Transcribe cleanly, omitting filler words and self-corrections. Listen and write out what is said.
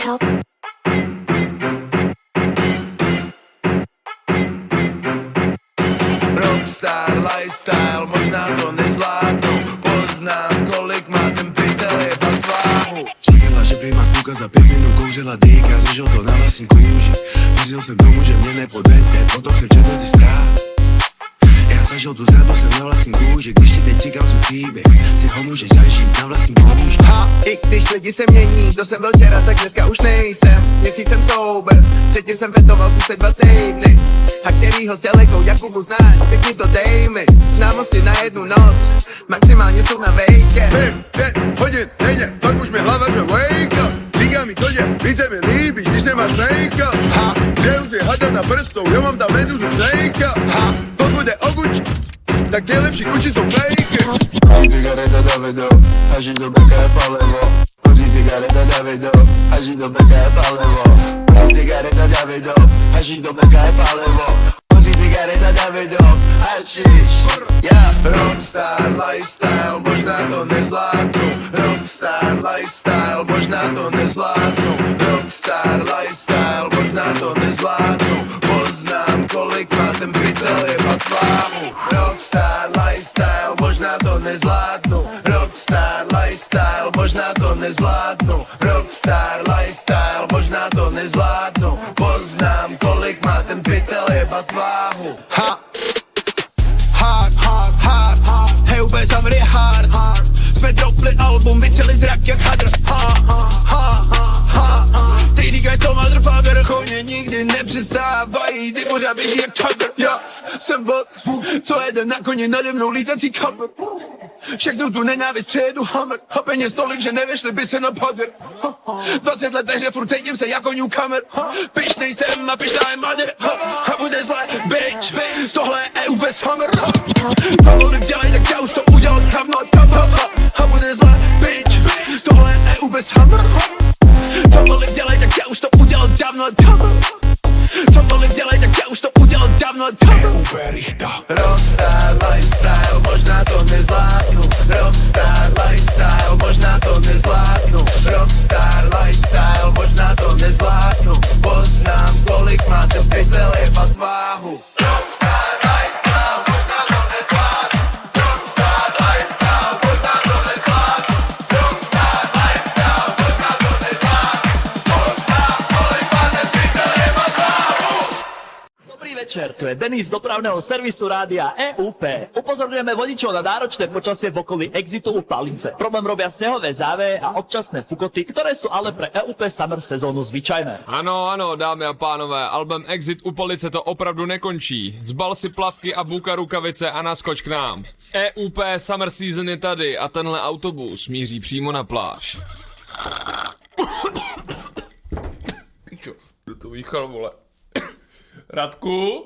help. Rockstar lifestyle, možná to nezvládnu. Poznám, kolik má ten pytel jebat váhu. Říkala, že prý má kůka za 5 minut, kouřila dýka, zažil to na vlastní kůži. Věřil jsem tomu, že mě nepodvede, potom jsem četl ty zprávy. Já zažil tu zradu jsem na vlastní kůži, když ti teď říkám svůj příběh, si ho můžeš zažít na vlastní kůži. I když lidi se mění, kdo jsem byl včera, tak dneska už nejsem. Měsícem sober, předtím jsem vetoval puse 2 týdny. A který ho s tělekou Jakubu znáš, tak mi to dej mi. Známosti na jednu noc, maximálně jsou na vejtě. 5 hodin denně, pak už mi hlava řve wake up. Říká mi to, že více mi líbí, když nemáš make-up. Dělám si hada na prstou, já mám tam meduzu snake-up. Pokud jde o Gucci, tak ty lepší kuči jsou fake. Cigareta Davido, haži do beka je palivo. Hoří cigareta Davido, haži do beka je palivo. Cigareta Davido, haži do beka je palivo. Hoří cigareta Davido, hašiš, yeah. Rockstar lifestyle, možná to nezvládnu. Rockstar lifestyle, možná to nezvládnu. Rockstar lifestyle, možná to nezvládnu. Poznám, kolik má ten pytel jebat váhu. Rockstar lifestyle, možná to nezvládnu. Rockstar lifestyle, možná to nezvládnu. Rockstar lifestyle, možná to nezvládnu. Poznám, kolik má ten pytel jebat váhu. Hej, úplně Summer je hard. Jsme dropli album, vytřeli zrak jak hadr. Ty říkáš to motherfucker, koně nikdy nepřestávají, ty pořád běží jak tugger. Já jsem vlk, co jede na koni, nade mnou lítací kapr. Všechnu tu nenávist přejedu hammer. A peněz tolik, že nevyšli by se na pagr. 20 let ve hře, furt cítím se jako newcomer. Pišnej jsem a pišná je mother. A bude zlé, bitch, tohle je úplně summer. Cokoliv dělej, tak já už to udělal dávno. A bude zlé, bitch, tohle je úplně summer. Cokoliv dělej, tak já už to udělal dávno. Cokoliv dělej, tak já už to udělal dávno. Rockstar lifestyle, možná to nezvládnu. Rockstar lifestyle, možná to nezvládnu. Rockstar lifestyle, možná to nezvládnu. Poznám, kolik má ten pytel jebat váhu. Rockstar lifestyle, možná to nezvládnu. Rockstar lifestyle, možná to nezvládnu. Rockstar lifestyle, možná to nezvládnu. Poznám, kolik má ten pytel jebat váhu. Dobrý večer, tu je Denis z dopravného servisu rádia EUP. Upozorňujeme vodičov na náročné počasie v okolí Exitu u Pavlince. Problém robia snehové záveje a občasné fukoty, ktoré sú ale pre EUP Summer sezónu zvyčajné. Ano, ano, dámy a pánové, album Exit u Police to opravdu nekončí. Zbal si plavky a bůka rukavice a naskoč k nám. EUP Summer Season je tady a tenhle autobus míří přímo na pláž. Pičo, kdo to výchal, vole? Radku?